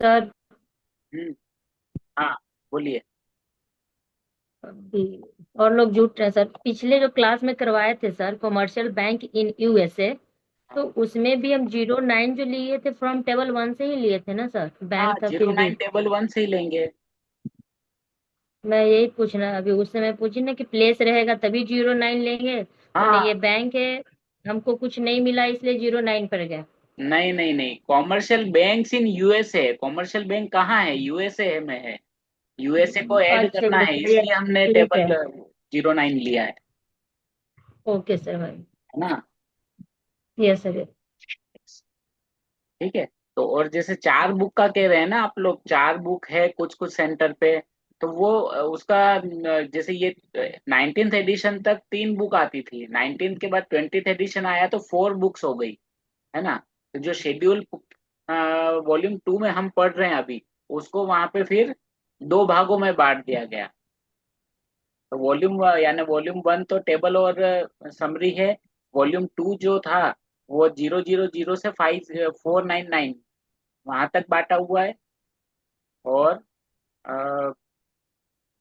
Sir हम्म। हाँ, बोलिए। अभी और लोग जुट रहे हैं सर। पिछले जो क्लास में करवाए थे sir, commercial bank in USA, तो हाँ उसमें भी हम 09 जो लिए थे फ्रॉम टेबल 1 से ही लिए थे ना सर, हाँ, बैंक था जीरो फिर नाइन भी। टेबल वन से ही लेंगे। मैं यही पूछना, अभी उस समय पूछी ना कि प्लेस रहेगा तभी 09 लेंगे, तो नहीं ये हाँ, बैंक है, हमको कुछ नहीं मिला इसलिए 09 पर गया। नहीं नहीं नहीं, commercial banks in USA. Commercial bank कहाँ है? यूएसए में है। यूएसए को ऐड अच्छा करना ये है, चलिए, इसलिए हमने ठीक है। टेबल 09 लिया है। ओके सर भाई। है ना? Yes sir. ठीक है। तो और जैसे चार बुक का कह रहे हैं ना आप लोग, चार बुक है कुछ कुछ सेंटर पे, तो वो उसका जैसे ये 19th एडिशन तक तीन बुक आती थी, 19th के बाद 20th एडिशन आया तो फोर बुक्स हो गई। है ना? तो जो शेड्यूल वॉल्यूम 2 में हम पढ़ रहे हैं अभी, उसको वहां पे फिर दो भागों में बांट दिया गया। तो वॉल्यूम यानी वॉल्यूम 1 तो टेबल और समरी है। वॉल्यूम 2 जो था वो 000 से 5499 वहां तक बांटा हुआ है। और अ,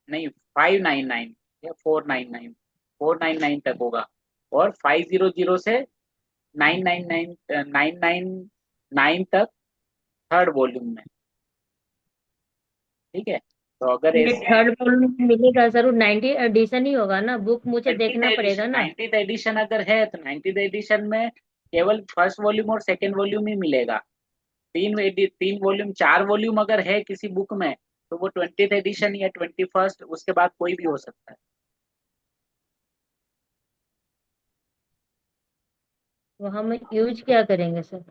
नहीं, 599 या 499 तक होगा। और 500 से 999 तक थर्ड वॉल्यूम में। ठीक है। तो अगर ये ऐसे थर्ड वॉल्यूम में मिलेगा जरूर, 90 एडिशन ही होगा ना, बुक मुझे 20th देखना एडिशन पड़ेगा ना। 90th एडिशन अगर है तो 90th एडिशन में केवल फर्स्ट वॉल्यूम और सेकेंड वॉल्यूम ही मिलेगा। तीन वॉल्यूम, चार वॉल्यूम अगर है किसी बुक में, तो वो 20th एडिशन या 21st, उसके बाद कोई भी हो सकता है। तो हम यूज क्या करेंगे सर?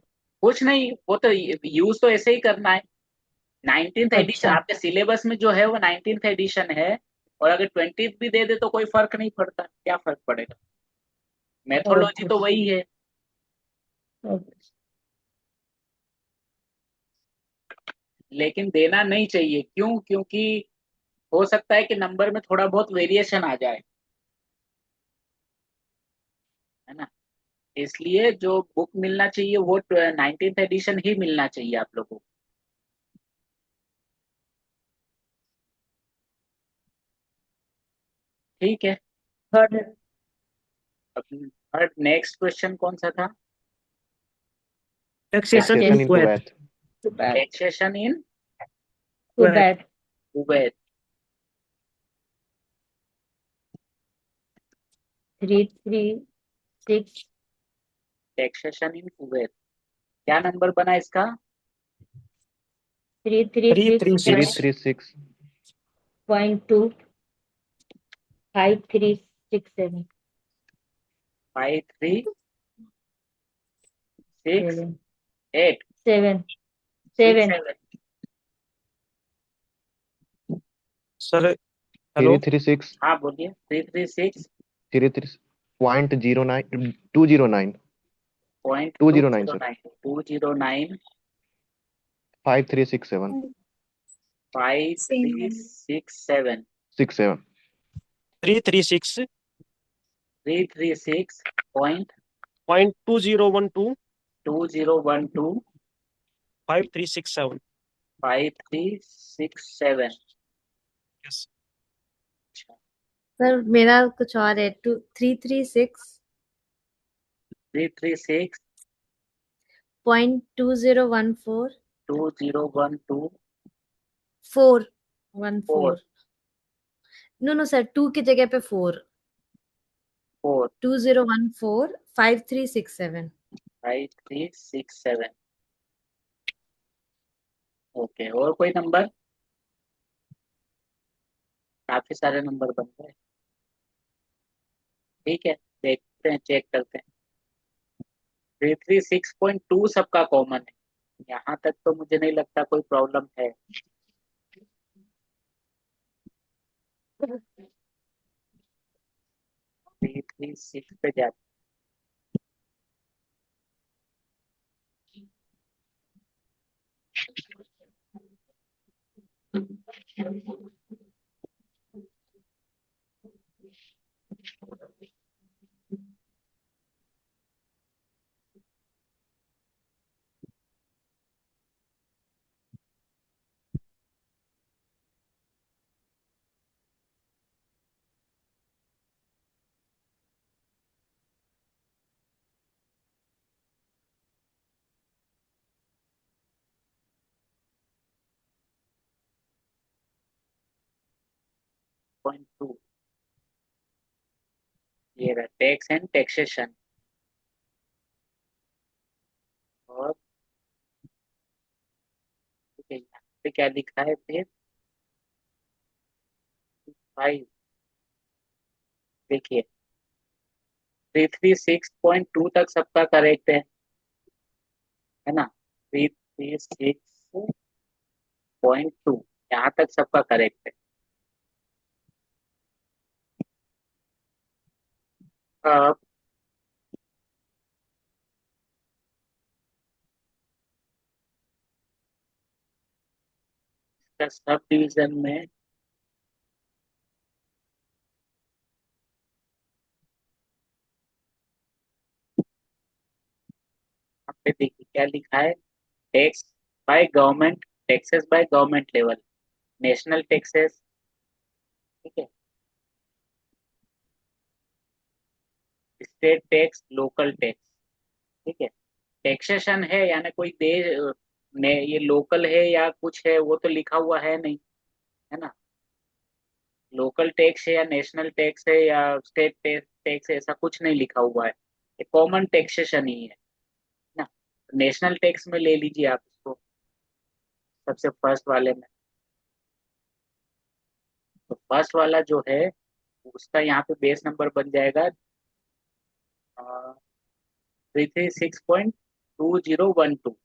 कुछ नहीं, वो तो यूज तो ऐसे ही करना है। 19th एडिशन अच्छा। आपके सिलेबस में जो है वो 19th एडिशन है। और अगर 20th भी दे दे तो कोई फर्क नहीं पड़ता, क्या फर्क पड़ेगा? Mythology okay. तो वही है। ओके। लेकिन देना नहीं चाहिए, क्यों? क्योंकि हो सकता है कि नंबर में थोड़ा बहुत वेरिएशन आ जाए। है ना? इसलिए जो बुक मिलना चाहिए वो 19th एडिशन ही मिलना चाहिए आप लोगों को। ठीक है। थर्ड। अब नेक्स्ट क्वेश्चन कौन सा था? Taxation in taxes taxation in Kuwait. Kuwait. To bad. Taxation in to Kuwait. Bad. Kuwait. 336। Taxation in Kuwait. क्या नंबर बना इसका? Three three three six three three six point three six two 5367। 5368 seven. Six seven. Seven sir. Three hello. Three six हाँ, बोलिए। 336 three three point 09 209 point two 209 zero sir. Nine 209 5367 5367 67 336 336 point point 2012 2012 5367। 5367। Yes. Sir मेरा कुछ और है, 336 336.2014 2012 4 414। No no sir, to की जगह पे 4। 4 2014 5367। 5367। Okay, और कोई नंबर? काफी सारे नंबर बन गए। ठीक है, देखते हैं, चेक करते हैं। 336.2 सबका कॉमन है, यहाँ तक तो मुझे नहीं लगता कोई प्रॉब्लम है। 336 पे जाते 6.2 ये रहा टैक्स एंड टैक्सेशन। और ठीक है, यहाँ पे क्या लिखा है फिर 5, देखिए 336.2 तक सबका करेक्ट है ना। 336.2 यहाँ तक सबका करेक्ट है। अब इसका सब डिवीजन में यहाँ पे देखिए क्या लिखा है, tax by government, taxes by government level, national taxes, ठीक है, स्टेट टैक्स, लोकल टैक्स, ठीक है। टैक्सेशन है यानी कोई देश ने ये लोकल है या कुछ है वो तो लिखा हुआ है नहीं, है ना। लोकल टैक्स है या नेशनल टैक्स है या स्टेट टैक्स है ऐसा कुछ नहीं लिखा हुआ है, ये कॉमन टैक्सेशन ही है ना। नेशनल टैक्स में ले लीजिए आप इसको, सबसे फर्स्ट वाले में। तो फर्स्ट वाला जो है उसका यहाँ पे बेस नंबर बन जाएगा 336.2012,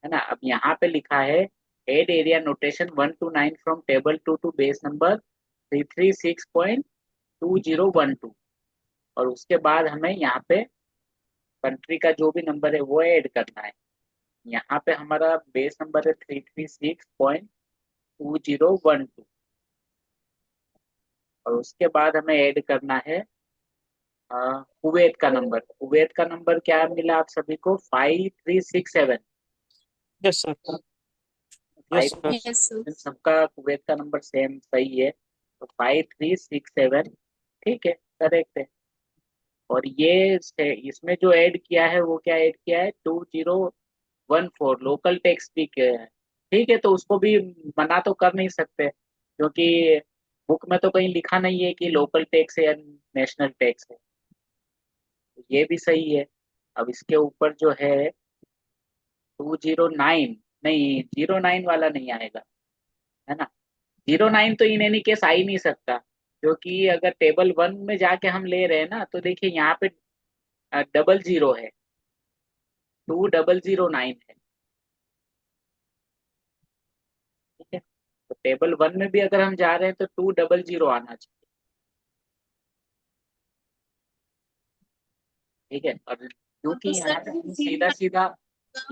है ना। अब यहाँ पे लिखा है add area notation 1 to 9 from table 2 two base number 336.2012, और उसके बाद हमें यहाँ पे कंट्री का जो भी नंबर है वो ऐड करना है। यहाँ पे हमारा बेस नंबर है 336.2012, और उसके बाद हमें ऐड करना है कुवैत का नंबर। कुवैत का नंबर क्या मिला आप सभी को, 5367। Yes sir. Yes sir. Yes, sir. सबका कुवैत का नंबर सेम सही है, तो 5367 ठीक है, करेक्ट है। और ये इसमें जो ऐड किया है वो क्या ऐड किया है, 2014 लोकल टैक्स भी किया है, ठीक है। तो उसको भी मना तो कर नहीं सकते क्योंकि बुक में तो कहीं लिखा नहीं है कि लोकल टैक्स है या नेशनल टैक्स है, तो ये भी सही है। अब इसके ऊपर जो है 209, नहीं 09 वाला नहीं आएगा, है ना। 09 तो इन एनी केस आ ही नहीं सकता, क्योंकि अगर टेबल 1 में जाके हम ले रहे हैं ना तो देखिए यहाँ पे 00 है, 2009 है, ठीक है। तो टेबल 1 में भी अगर हम जा रहे हैं तो 200 आना चाहिए, ठीक है। और क्योंकि तो यहाँ सर पे हमें सीधा सीधा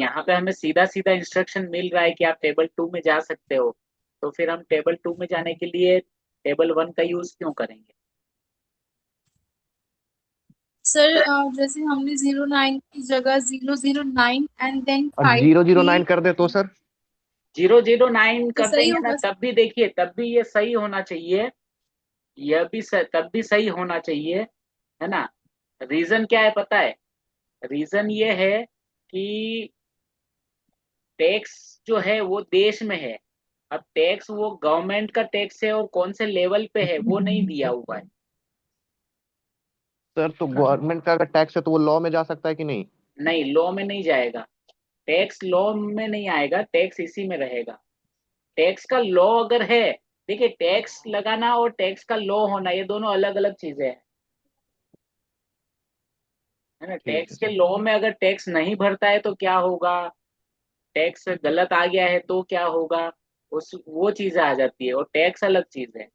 यहाँ पे हमें सीधा सीधा इंस्ट्रक्शन मिल रहा है कि आप टेबल 2 में जा सकते हो, तो फिर हम टेबल 2 में जाने के लिए टेबल 1 का यूज क्यों करेंगे। सर जैसे हमने 09 की जगह 009 एंड देन और 53 009 कर दे तो सर? 009 तो कर सही देंगे ना होगा। तब भी देखिए, तब भी ये सही होना चाहिए, यह भी तब भी सही होना चाहिए, है ना। रीजन क्या है पता है, रीजन ये है कि टैक्स जो है वो देश में है, अब टैक्स वो गवर्नमेंट का टैक्स है और कौन से लेवल पे है वो नहीं दिया हुआ है। सर तो गवर्नमेंट का अगर टैक्स है तो वो लॉ में जा सकता है कि नहीं? नहीं, लॉ में नहीं जाएगा, टैक्स लॉ में नहीं आएगा, टैक्स इसी में रहेगा। टैक्स का लॉ अगर है, देखिए टैक्स लगाना और टैक्स का लॉ होना ये दोनों अलग अलग चीजें हैं, है ना। ठीक है टैक्स के सर। लॉ में अगर टैक्स नहीं भरता है तो क्या होगा, टैक्स गलत आ गया है तो क्या होगा, उस वो चीजें आ जाती है, और टैक्स अलग चीज है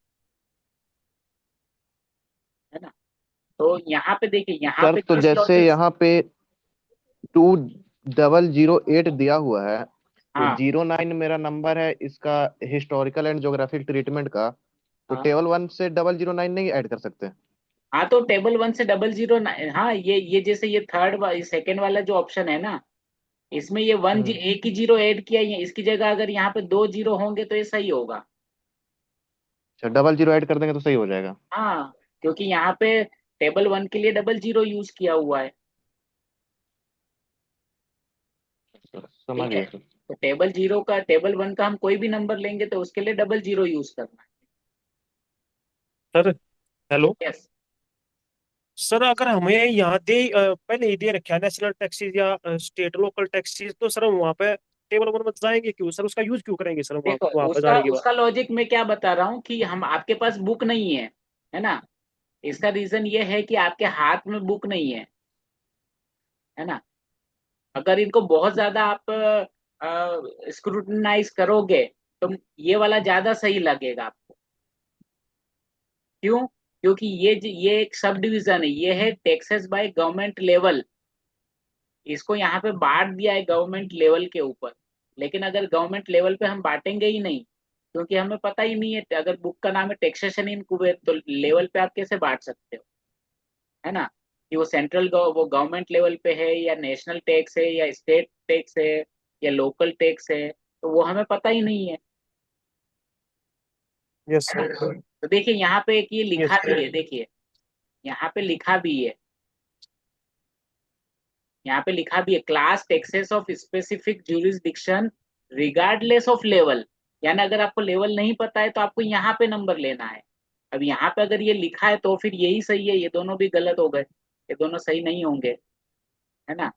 ना। तो यहाँ पे देखिए, यहाँ सर पे तो किस जैसे लॉजिक, यहाँ पे 2008 दिया हुआ है, तो हाँ 09 मेरा नंबर है इसका हिस्टोरिकल एंड ज्योग्राफिक ट्रीटमेंट का, तो हाँ टेबल 1 से 009 नहीं ऐड कर सकते? हाँ, तो टेबल 1 से 00, हाँ ये जैसे ये सेकंड वाला जो ऑप्शन है ना, इसमें ये एक ही जीरो ऐड किया है, इसकी जगह अगर यहाँ पे 2 जीरो होंगे तो ये सही होगा। अच्छा, 00 ऐड कर देंगे तो सही हो जाएगा। हाँ, क्योंकि यहाँ पे टेबल 1 के लिए 00 यूज किया हुआ है, समझ ठीक है। गया सर। तो टेबल 1 का हम कोई भी नंबर लेंगे तो उसके लिए 00 यूज करना है, सर हेलो। यस। सर अगर हमें यहाँ पहले ही दे रखा है नेशनल टैक्सेस या स्टेट लोकल टैक्सेस, तो सर हम वहाँ पे टेबल वन में जाएंगे क्यों सर? उसका यूज क्यों करेंगे सर वहाँ देखो, वहाँ पे उसका जाने के बाद? उसका लॉजिक मैं क्या बता रहा हूँ कि हम आपके पास बुक नहीं है ना। इसका रीजन ये है कि आपके हाथ में बुक नहीं है ना। अगर इनको बहुत ज्यादा आप स्क्रूटनाइज करोगे तो ये वाला ज्यादा सही लगेगा आपको। क्यों? क्योंकि ये एक सब डिवीजन है, ये है टैक्सेस बाय गवर्नमेंट लेवल। इसको यहाँ पे बांट दिया है गवर्नमेंट लेवल के ऊपर। लेकिन अगर गवर्नमेंट लेवल पे हम बांटेंगे ही नहीं, क्योंकि हमें पता ही नहीं है, अगर बुक का नाम है टैक्सेशन इन कुवैत, तो लेवल पे आप कैसे बांट सकते हो, है ना। कि वो सेंट्रल वो गवर्नमेंट लेवल पे है या नेशनल टैक्स है या स्टेट टैक्स है या लोकल टैक्स है, तो वो हमें पता ही नहीं है। यस है सर। ना? तो देखिए यहाँ पे एक ये लिखा यस भी है, देखिए यहाँ पे लिखा भी है, यहाँ पे लिखा भी है class taxes of specific jurisdiction regardless of level. यानी अगर आपको लेवल नहीं पता है तो आपको यहाँ पे नंबर लेना है। अब यहाँ पे अगर ये लिखा है तो फिर यही सही है, ये दोनों भी गलत हो गए, ये दोनों सही नहीं होंगे, है ना।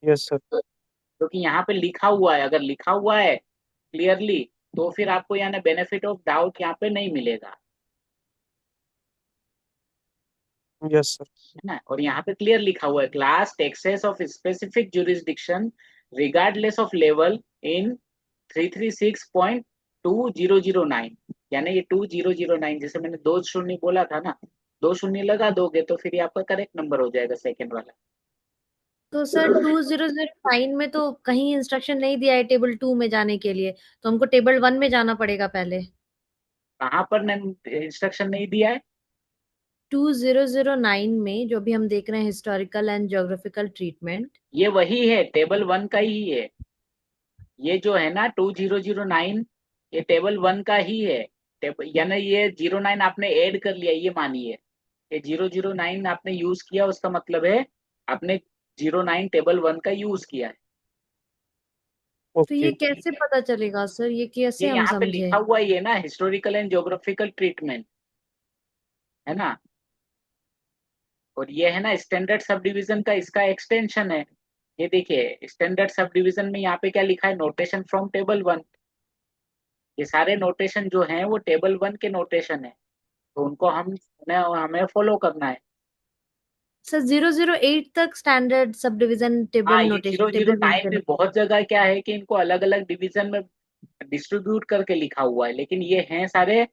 Yes sir. क्योंकि यहाँ पे लिखा हुआ है, अगर लिखा हुआ है क्लियरली तो फिर आपको यानी बेनिफिट ऑफ डाउट यहाँ पे नहीं मिलेगा, यस सर। है ना। और यहाँ पे क्लियर लिखा हुआ है class taxes of specific jurisdiction regardless of level in 336.2009। यानी ये 2009, जैसे मैंने 2 शून्य बोला था ना, 2 शून्य लगा दोगे तो फिर ये आपका करेक्ट नंबर हो जाएगा सेकेंड वाला। तो सर 2009 में तो कहीं इंस्ट्रक्शन नहीं दिया है टेबल 2 में जाने के लिए, तो हमको टेबल 1 में जाना पड़ेगा पहले। कहाँ पर इंस्ट्रक्शन नहीं दिया है? 2009 में जो भी हम देख रहे हैं हिस्टोरिकल एंड ज्योग्राफिकल ट्रीटमेंट। ये वही है, टेबल 1 का ही है। ये जो है ना 2009, ये टेबल 1 का ही है। यानी ये 09 आपने ऐड कर लिया, ये मानिए। ये 009 आपने यूज किया, उसका मतलब है आपने 09 टेबल 1 का यूज किया है। तो ओके। ये कैसे पता चलेगा सर, ये ये कैसे हम यहाँ पे समझे? लिखा हुआ ही है ना, हिस्टोरिकल एंड ज्योग्राफिकल ट्रीटमेंट, है ना। और ये है ना स्टैंडर्ड सब डिवीजन का, इसका एक्सटेंशन है। ये देखिए स्टैंडर्ड सब डिवीजन में यहाँ पे क्या लिखा है, नोटेशन फ्रॉम टेबल 1। ये सारे नोटेशन जो हैं वो टेबल 1 के नोटेशन है, तो उनको हमें फॉलो करना है। सर 008 तक स्टैंडर्ड सब डिवीजन हाँ, टेबल ये zero notation zero table 1 nine के भी बहुत जगह क्या है कि इनको अलग अलग डिवीजन में डिस्ट्रीब्यूट करके लिखा हुआ है, लेकिन ये हैं सारे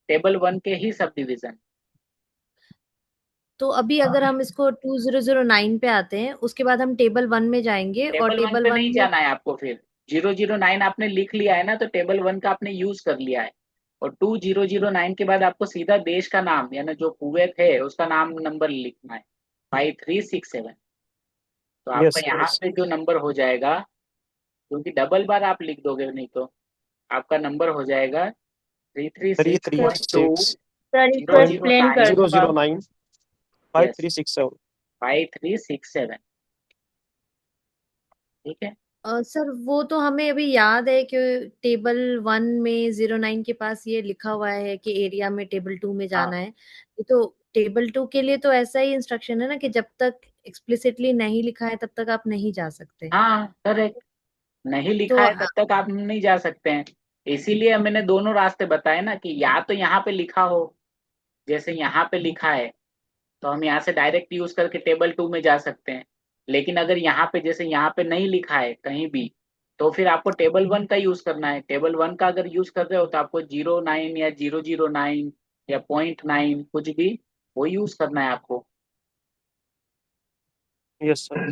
टेबल 1 के ही सब डिवीजन। तो अभी अगर हम इसको 2009 पे आते हैं, उसके बाद हम टेबल 1 में जाएंगे और टेबल 1 टेबल पे 1 नहीं में। जाना है आपको फिर। 009 आपने लिख लिया है ना, तो टेबल 1 का आपने यूज कर लिया है। और 2009 के बाद आपको सीधा देश का नाम यानी जो कुवैत है उसका नाम नंबर लिखना है, 5367। तो आपका यस यहाँ यस। पे जो नंबर हो जाएगा, क्योंकि डबल बार आप लिख दोगे नहीं तो आपका नंबर हो जाएगा three three three six three sir point two six sir इसको जीरो पॉइंट जीरो एक्सप्लेन कर नाइन जीरो दो जीरो आप। Nine five yes, three six seven 5367। ठीक है। सर वो तो हमें अभी याद है कि टेबल 1 में 09 के पास ये लिखा हुआ है कि एरिया में टेबल 2 में हाँ जाना है। ये तो टेबल 2 के लिए तो ऐसा ही इंस्ट्रक्शन है ना कि जब तक एक्सप्लिसिटली नहीं लिखा है तब तक आप नहीं जा सकते। हाँ करेक्ट, नहीं तो लिखा है तब तक आप नहीं जा सकते हैं। इसीलिए मैंने दोनों रास्ते बताए ना, कि या तो यहाँ पे लिखा हो, जैसे यहाँ पे लिखा है तो हम यहाँ से डायरेक्ट यूज करके टेबल 2 में जा सकते हैं। लेकिन अगर यहाँ पे जैसे यहाँ पे नहीं लिखा है कहीं भी, तो फिर आपको टेबल 1 का यूज करना है। टेबल 1 का अगर यूज कर रहे हो तो आपको 09 या 009 या 0.9 कुछ भी वो यूज करना है आपको। Yes sir.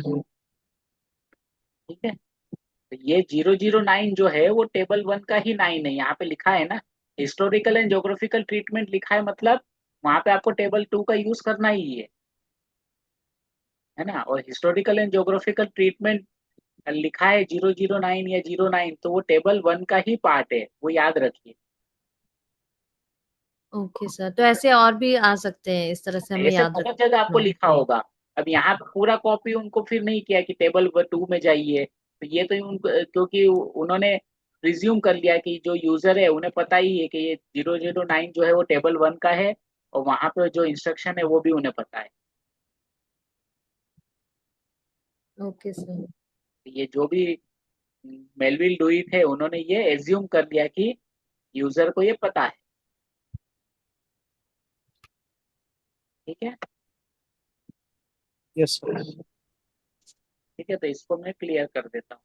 ठीक है। तो ये 009 जो है वो टेबल 1 का ही 9 है, यहाँ पे लिखा है ना हिस्टोरिकल एंड ज्योग्राफिकल ट्रीटमेंट लिखा है, मतलब वहां पे आपको टेबल 2 का यूज करना ही है ना। और हिस्टोरिकल एंड ज्योग्राफिकल ट्रीटमेंट लिखा है 009 या 09, तो वो टेबल 1 का ही पार्ट है, वो याद रखिए। ओके सर, तो ऐसे और भी आ सकते हैं, इस तरह से हमें ऐसे याद बहुत जगह आपको रखना होगा। लिखा होगा। अब यहाँ पे पूरा कॉपी उनको फिर नहीं किया कि टेबल 2 में जाइए, तो ये तो उनको क्योंकि उन्होंने प्रिज्यूम कर लिया कि जो यूजर है उन्हें पता ही है कि ये 009 जो है वो टेबल 1 का है, और वहां पे जो इंस्ट्रक्शन है वो भी उन्हें पता है। Okay sir. ये जो भी मेलविल लुई थे उन्होंने ये एज्यूम कर लिया कि यूजर को ये पता है। ठीक है। Yes sir. ठीक है, तो इसको मैं क्लियर कर देता हूँ।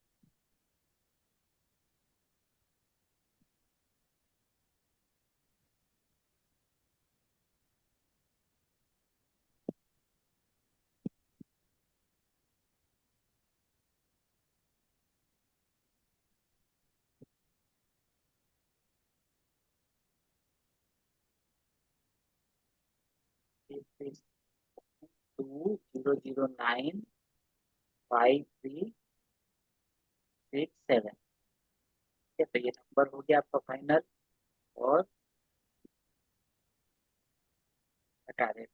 This is 2009536 7। ठीक है, तो ये नंबर हो गया आपका फाइनल, और हटा दे।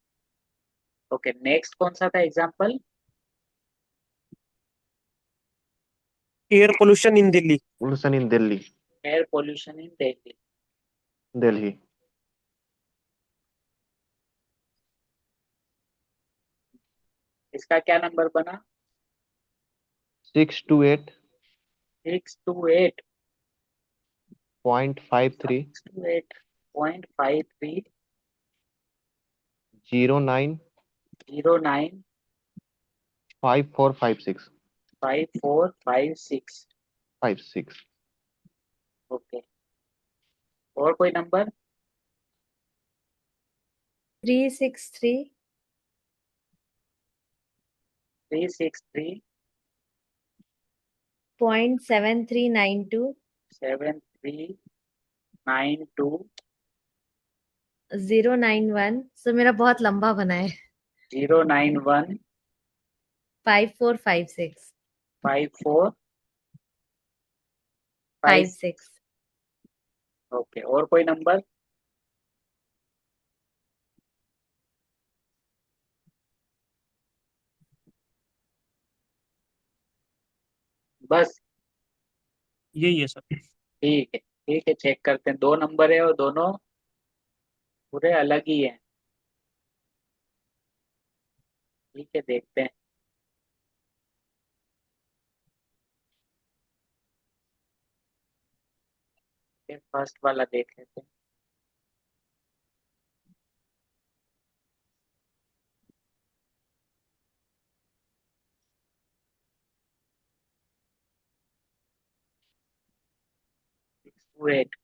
ओके, नेक्स्ट कौन सा था example? Air pollution in Delhi. Pollution in Delhi. Air pollution in Delhi. Delhi. इसका क्या नंबर बना? 628.53 628 628.53 09 09 5456 5456। 56। ओके, और कोई नंबर? 363 363 .7392 7392 091। सर मेरा बहुत लंबा बना है। 091 5456 5456। 56। ओके, और कोई नंबर? बस? यही है सर। ठीक है, ठीक है, चेक करते हैं। दो नंबर है और दोनों पूरे अलग ही हैं। ठीक है, देखते हैं। फर्स्ट वाला देख लेते हैं। Wait,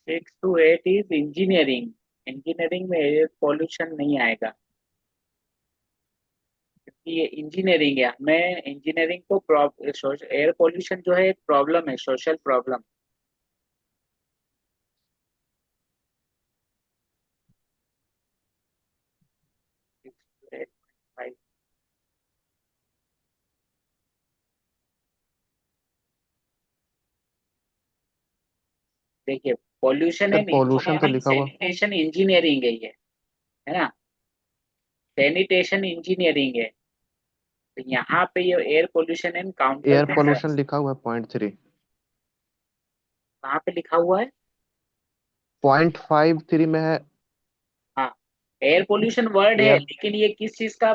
6 to 8 is engineering. Engineering में एयर पॉल्यूशन नहीं आएगा, क्योंकि ये इंजीनियरिंग है। हमें इंजीनियरिंग को एयर पॉल्यूशन जो है एक प्रॉब्लम है, सोशल प्रॉब्लम। देखिए, पॉल्यूशन सर एंड पॉल्यूशन तो इंजीनियरिंग लिखा हुआ। सैनिटेशन इंजीनियरिंग है ये, है ना? सैनिटेशन इंजीनियरिंग है। तो यहाँ पे ये air pollution and counter air measures pollution लिखा हुआ है 0.3। कहाँ पे लिखा हुआ है? 0.53 में है। हाँ, एयर पोल्यूशन वर्ड है, एयर। लेकिन ये किस चीज का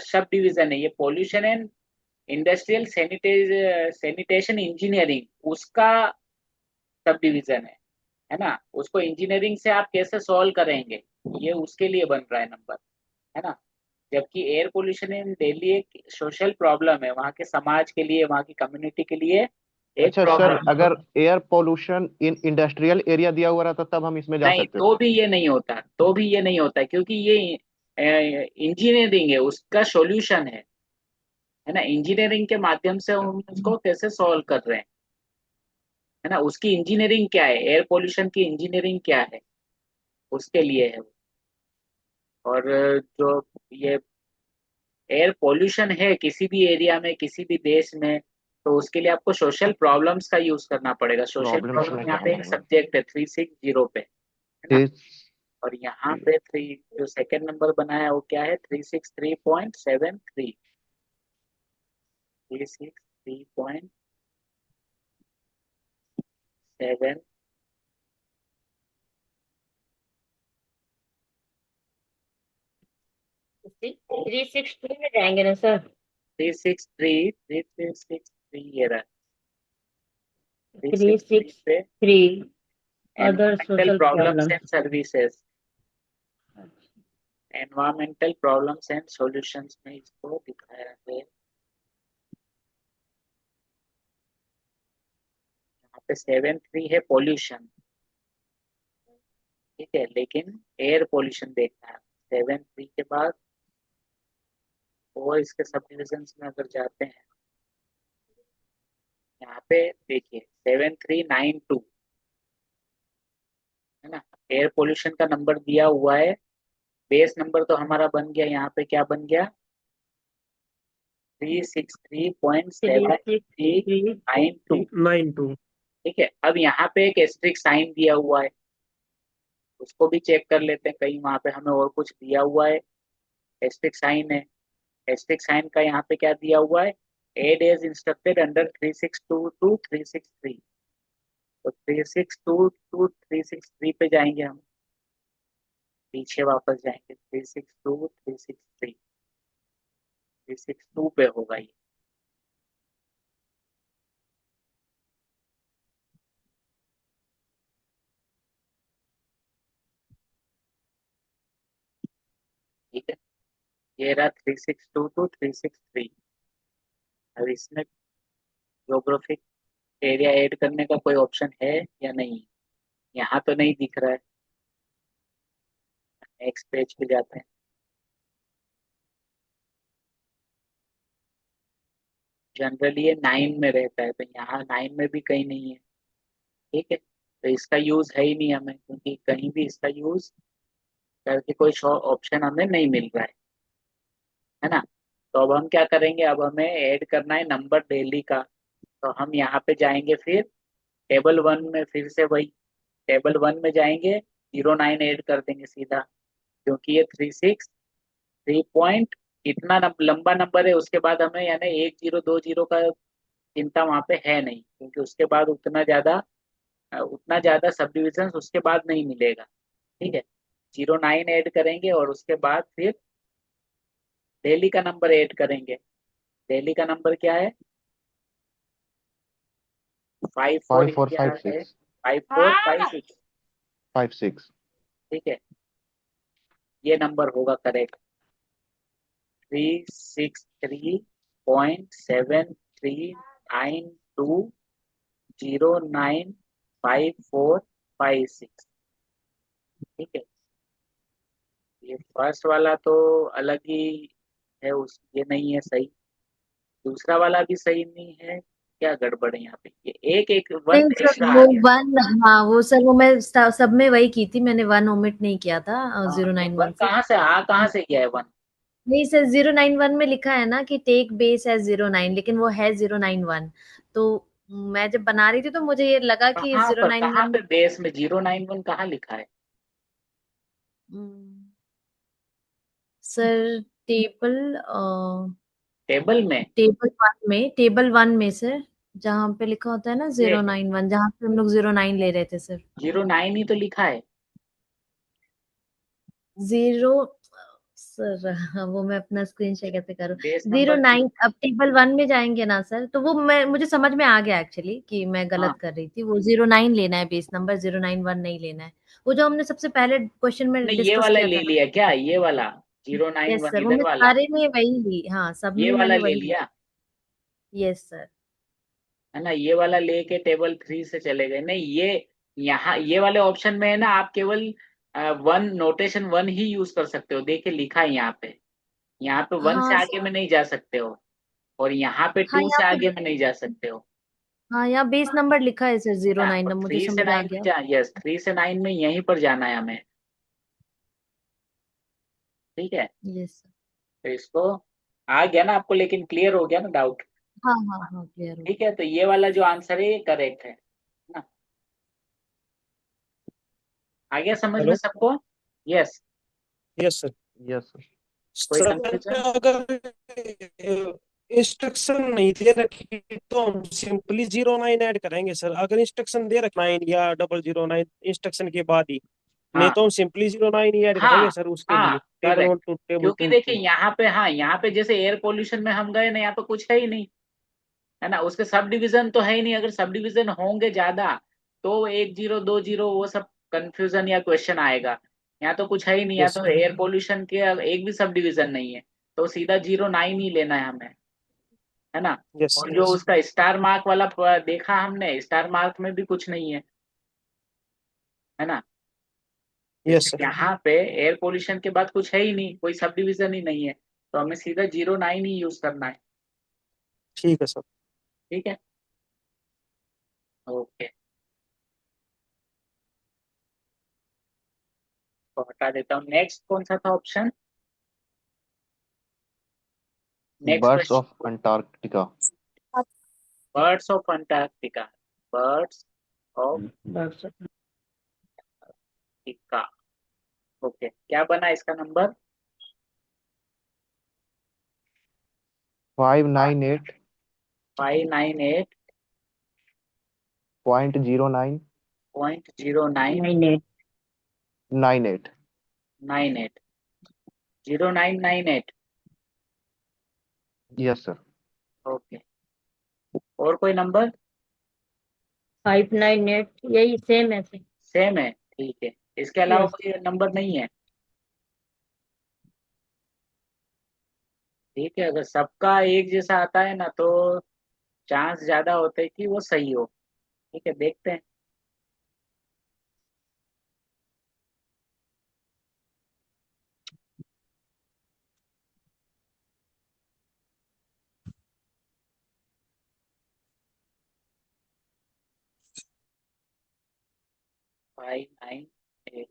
सब डिवीजन है? ये pollution and industrial sanitation engineering, उसका सब डिवीजन है ना? उसको इंजीनियरिंग से आप कैसे सॉल्व करेंगे, ये उसके लिए बन रहा है नंबर, है ना? जबकि एयर पोल्यूशन इन दिल्ली एक सोशल प्रॉब्लम है, वहाँ के समाज के लिए, वहाँ की कम्युनिटी के लिए एक अच्छा सर, प्रॉब्लम है। अगर air pollution in industrial area दिया हुआ रहता तब हम इसमें जा नहीं, सकते थे। तो भी ये नहीं होता, तो भी ये नहीं होता, क्योंकि ये इंजीनियरिंग है, उसका सॉल्यूशन है ना? इंजीनियरिंग के माध्यम से हम उसको कैसे सॉल्व कर रहे हैं, है ना? उसकी इंजीनियरिंग क्या है, एयर पोल्यूशन की इंजीनियरिंग क्या है, उसके लिए है वो। और जो ये एयर पोल्यूशन है किसी भी एरिया में, किसी भी देश में, तो उसके लिए आपको सोशल प्रॉब्लम्स का यूज करना पड़ेगा। सोशल प्रॉब्लम्स में प्रॉब्लम यहाँ करना पे एक पड़ेगा। सब्जेक्ट है 360 पे, है ना? ठीक। और यहाँ पे थ्री जो सेकंड नंबर बनाया है वो क्या है, 363.73, 363.73। थ्री सिक्स टू में जाएंगे ना सर? 363 ये रहा, थ्री 363 सिक्स पे three other environmental social problems problem. And services, environmental problems and solutions में इसको दिखाया है। यहाँ पे 73 है पोल्यूशन, ठीक है, लेकिन एयर पोल्यूशन देखना है। 73 के बाद और इसके सब डिविजन्स में अगर जाते हैं, यहाँ पे देखिए 7392 है ना, एयर पोल्यूशन का नंबर दिया हुआ है। बेस नंबर तो हमारा बन गया, यहाँ पे क्या बन गया, थ्री 363.7392। 92। ठीक है, अब यहाँ पे एक एस्ट्रिक साइन दिया हुआ है, उसको भी चेक कर लेते हैं, कहीं वहां पे हमें और कुछ दिया हुआ है। एस्ट्रिक साइन है, एस्ट्रिक साइन का यहाँ पे क्या दिया हुआ है, एड एज इंस्ट्रक्टेड अंडर 3622 363। तो 3622 363 पे जाएंगे हम, पीछे वापस जाएंगे, 362 362 पे होगा ये। ठीक है, ये रहा 3622 363। अब इसमें ज्योग्राफिक एरिया ऐड करने का कोई ऑप्शन है या नहीं, यहाँ तो नहीं दिख रहा है। नेक्स्ट पेज पे जाते हैं। जनरली ये 9 में रहता है, तो यहाँ 9 में भी कहीं नहीं है। ठीक है, तो इसका यूज है ही नहीं हमें, क्योंकि कहीं भी इसका यूज करके कोई ऑप्शन हमें नहीं मिल रहा है ना। तो अब हम क्या करेंगे, अब हमें ऐड करना है नंबर डेली का। तो हम यहाँ पे जाएंगे, फिर टेबल 1 में फिर से वही, टेबल 1 में जाएंगे, 09 ऐड कर देंगे सीधा, क्योंकि ये 363 पॉइंट इतना लंबा नंबर है। उसके बाद हमें यानी 1020 का चिंता वहां पे है नहीं, क्योंकि उसके बाद उतना ज्यादा सब डिविजन उसके बाद नहीं मिलेगा। ठीक है, 09 ऐड करेंगे और उसके बाद फिर दिल्ली का नंबर ऐड करेंगे। दिल्ली का नंबर क्या है, 54 फाइव फोर क्या फाइव है, सिक्स 5456। 56। ठीक है, ये नंबर होगा करेक्ट, 363.7392095456। ठीक है, ये फर्स्ट वाला तो अलग ही है, उस ये नहीं है सही, दूसरा वाला भी सही नहीं है। क्या गड़बड़ है यहाँ पे, ये एक एक वन नहीं सर, एक्स्ट्रा आ वो गया। वन, हाँ वो सर, वो मैं सब में वही की थी, मैंने वन ओमिट नहीं किया था हाँ, जीरो तो नाइन वन वन से। कहाँ से गया है वन। नहीं सर, 091 में लिखा है ना कि टेक बेस है 09, लेकिन वो है 091। तो मैं जब बना रही थी तो मुझे ये लगा कि जीरो नाइन कहाँ वन पे बेस में 091 कहाँ लिखा है। सर टेबल टेबल में, टेबल वन में सर, जहाँ पे लिखा होता है ना ये 091, जहाँ पे हम लोग 09 ले रहे थे सर। 09 ही तो लिखा है। जीरो सर, वो मैं अपना स्क्रीन शेयर कैसे करूँ? बेस जीरो नंबर, नाइन अब टेबल वन में जाएंगे ना सर, तो वो मैं मुझे समझ में आ गया एक्चुअली कि मैं हाँ, गलत कर रही थी। वो 09 लेना है बेस नंबर, 091 नहीं लेना है। वो जो हमने सबसे पहले क्वेश्चन में आपने ये डिस्कस वाला किया ले था ना। लिया क्या, ये वाला 091 यस सर, वो इधर मैं वाला, सारे में वही ली, हाँ सब ये में वाला मैंने ले वही ली। लिया यस सर। है ना। ये वाला लेके टेबल 3 से चले गए, नहीं ये यहाँ ये वाले ऑप्शन में है ना, आप केवल वन नोटेशन 1 ही यूज कर सकते हो। देखिए लिखा है यहाँ पे 1 से हाँ आगे सर। में नहीं जा सकते हो, और यहाँ पे हाँ 2 यहाँ से पे, आगे में नहीं जा सकते हो। हाँ यहाँ बेस नंबर लिखा है सर है जीरो ना, नाइन, और अब मुझे 3 से समझ आ 9 में गया। जा, यस 3 से 9 में यहीं पर जाना है हमें। ठीक है, यस सर। तो इसको आ गया ना आपको, लेकिन क्लियर हो गया ना डाउट। हाँ हाँ हाँ, क्लियर हो ठीक है, तो ये वाला जो आंसर है ये करेक्ट है ना। आ गया समझ में हेलो। सबको। यस। Yes sir. यस कोई सर कंफ्यूजन? अगर इंस्ट्रक्शन नहीं दे रखी तो हम सिंपली 09 ऐड करेंगे सर। अगर इंस्ट्रक्शन दे रखा 9 या 009 इंस्ट्रक्शन के बाद ही, नहीं हाँ तो हम सिंपली 09 ही ऐड हाँ करेंगे सर उसके हाँ, लिए, table one correct. Two table क्योंकि टू देखिए टू। यहाँ पे, हाँ यहाँ पे जैसे एयर पोल्यूशन में हम गए ना, यहाँ पे कुछ है ही नहीं, है ना, उसके सब डिवीजन तो है ही नहीं। अगर सब डिवीजन होंगे ज्यादा तो 1 0 2 0 वो सब कंफ्यूजन या क्वेश्चन आएगा। यहाँ तो कुछ है ही नहीं, यहाँ यस तो सर। एयर पोल्यूशन के एक भी सब डिवीजन नहीं है, तो सीधा 0 9 ही लेना है हमें, है ना। यस और सर। जो उसका स्टार मार्क वाला देखा हमने, स्टार मार्क में भी कुछ नहीं है ना। यस जैसे सर। यहाँ पे एयर पोल्यूशन के बाद कुछ है ही नहीं, कोई सब डिवीजन ही नहीं है, तो हमें सीधा 0 9 ही यूज करना है। ठीक है सर। ठीक है, ओके, तो हटा देता हूँ। नेक्स्ट कौन सा था option? Next birds of question, Antarctica. Birds of Antarctica, birds of टिका। ओके, क्या बना इसका नंबर? 598 598 .09 .09 98। 98 0998। Yes sir. ओके, और कोई नंबर? 598, यही सेम है सर। सेम है, ठीक है। इसके अलावा यस। कोई नंबर नहीं है? ठीक है, अगर सबका एक जैसा आता है ना तो चांस ज्यादा होते हैं कि वो सही हो। ठीक है, देखते हैं। Five nine eight.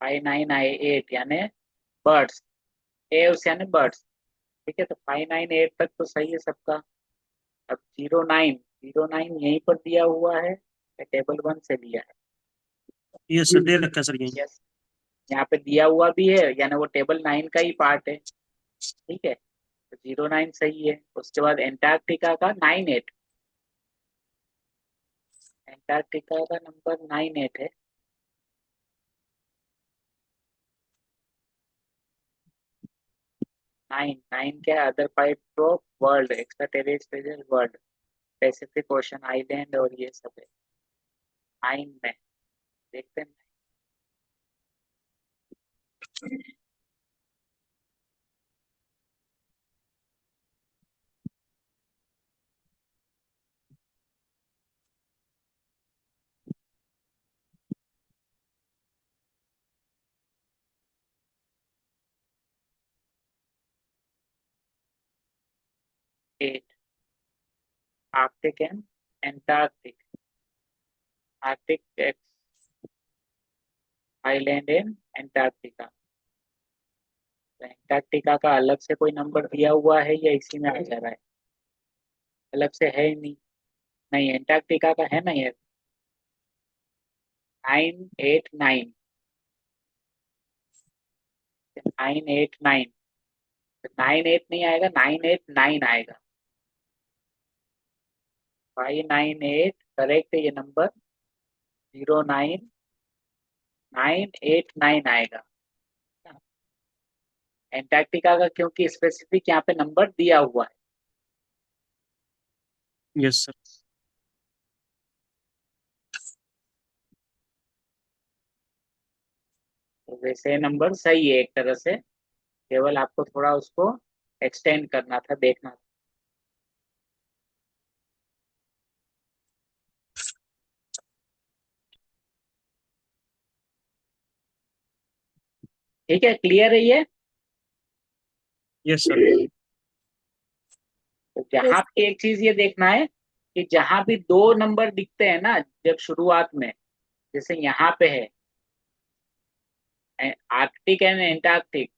598 यानी बर्ड्स, एव्स यानी बर्ड्स। ठीक है, तो 598 तक तो सही है सबका। अब 0 9 यहीं पर दिया हुआ है या टेबल वन से लिया है? यस सर, दे रखा है सर यही। यस, यहाँ पे दिया हुआ भी है, यानी वो टेबल 9 का ही पार्ट है। ठीक है, तो 0 9 सही है। उसके बाद एंटार्क्टिका का 98, एंटार्क्टिका का नंबर 98 है। 9 क्या है? Other part of world, extra terrestrial world, Pacific ocean island और ये सब है 9 में। देखते हैं। 8, Arctic and Antarctic, Arctic island and Antarctica. तो एंटार्क्टिका का अलग से कोई नंबर दिया हुआ है या इसी में आ जा रहा है? अलग से है ही नहीं। नहीं, एंटार्क्टिका का है ना ये 989, 989। 98 नहीं आएगा, 989 आएगा। 598 करेक्ट है ये नंबर। 09989 आएगा। एंटार्क्टिका का क्योंकि स्पेसिफिक यहाँ पे नंबर दिया हुआ है। Yes sir. तो वैसे नंबर सही है एक तरह से, केवल आपको थोड़ा उसको एक्सटेंड करना था, देखना था। ठीक है, क्लियर है ये? Yes sir. तो जहां yes, पे एक चीज ये देखना है कि जहां भी दो नंबर दिखते हैं ना जब शुरुआत में, जैसे यहाँ पे है आर्कटिक एंड एंटार्क्टिक,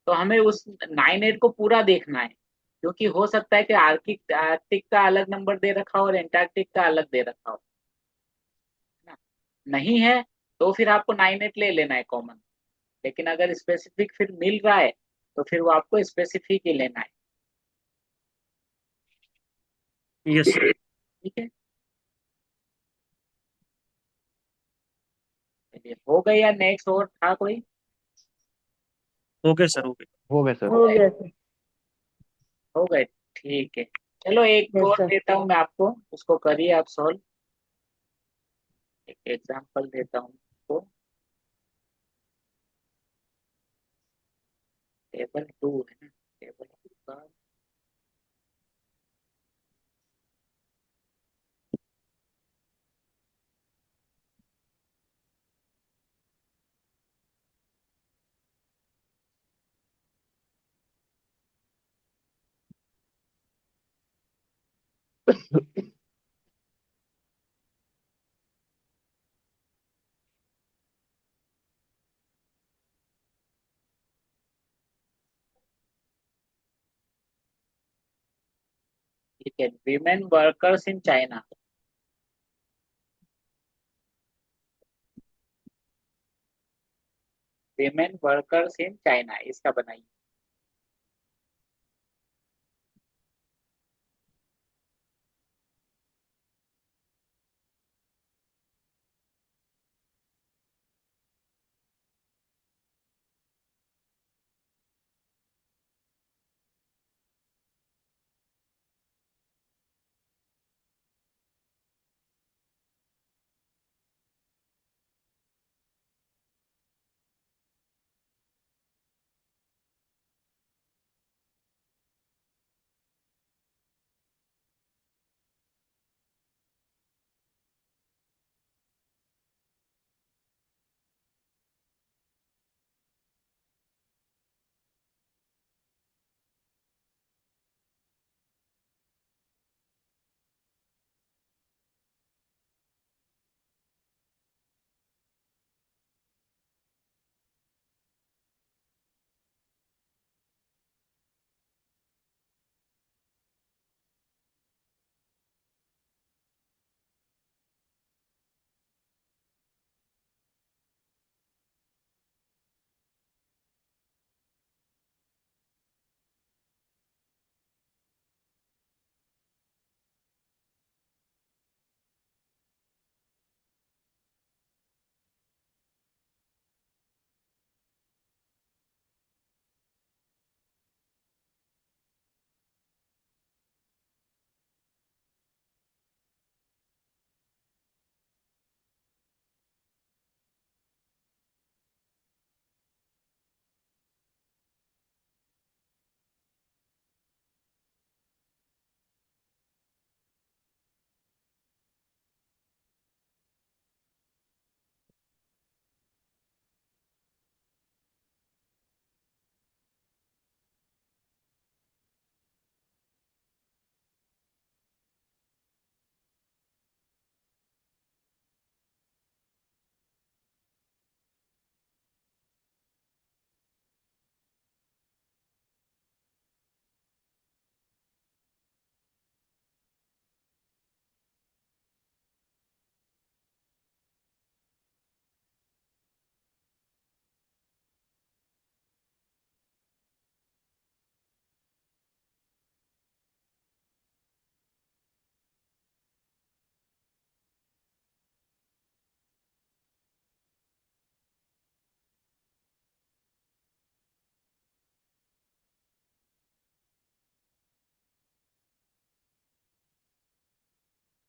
तो हमें उस 9 8 को पूरा देखना है, क्योंकि हो सकता है कि आर्कटिक आर्कटिक का अलग नंबर दे रखा हो और एंटार्क्टिक का अलग दे रखा हो, है ना। नहीं है तो फिर आपको 9 8 ले लेना है कॉमन, लेकिन अगर स्पेसिफिक फिर मिल रहा है तो फिर वो आपको स्पेसिफिक ही लेना है। Yes sir. ठीक है, चलिए हो गई या नेक्स्ट और था कोई? Okay sir, okay. हो गए सर। हो गया सर। हो गए, ठीक है। चलो एक यस और सर। देता हूँ मैं आपको, उसको करिए आप सॉल्व। एक एग्जांपल देता हूँ आपको। टेबल 2 है ना, टेबल 2 का ठीक है, women workers in China. Women workers in China, इसका बनाइए।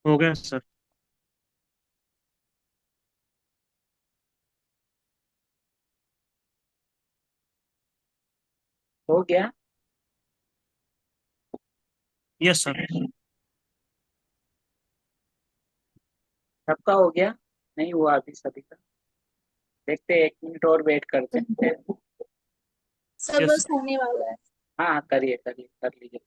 हो गया सर। हो गया। Yes sir. सबका हो गया? नहीं हुआ अभी सभी का। देखते हैं, 1 मिनट और वेट करते हैं फिर। सब यस बस सर। होने वाला है। हाँ हाँ, करिए करिए कर लीजिए।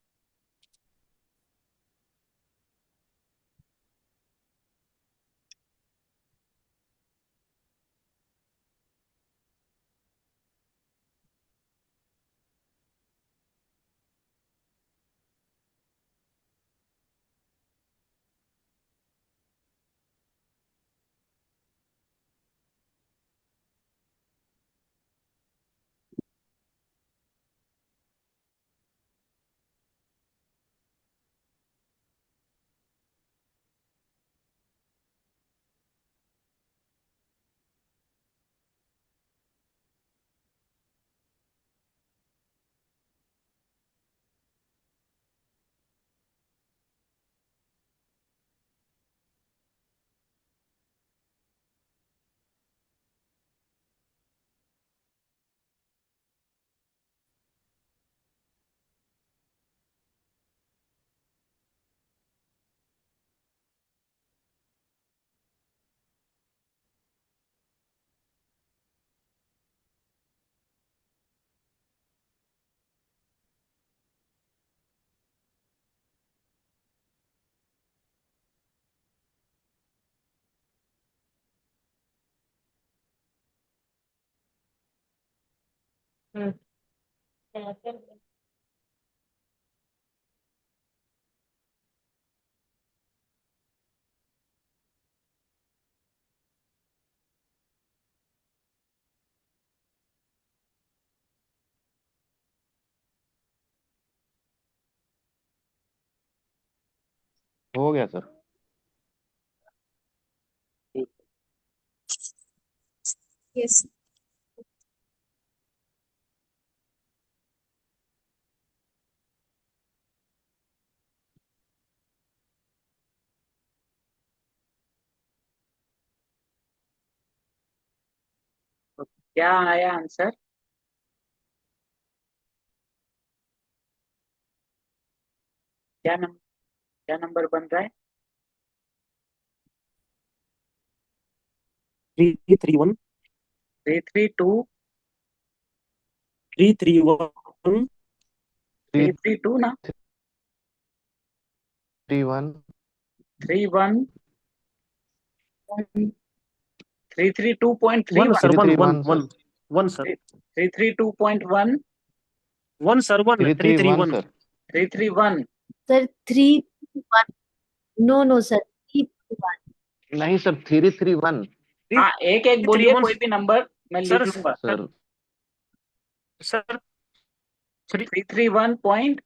हम्म, हो गया सर। यस। तो क्या आया आंसर? क्या नंबर बन रहा है? 331 332 331 332 ना? 3-1 31 332.31 1 sir 1 1 331 sir 1 1 sir 332.1 1 sir 1 331 331 sir 331। Sir 3-1 no no sir 3-1 नहीं सर 331 हाँ, एक एक बोलिए 331 कोई भी नंबर, मैं लिख सर लूंगा। Sir sir 3 331 point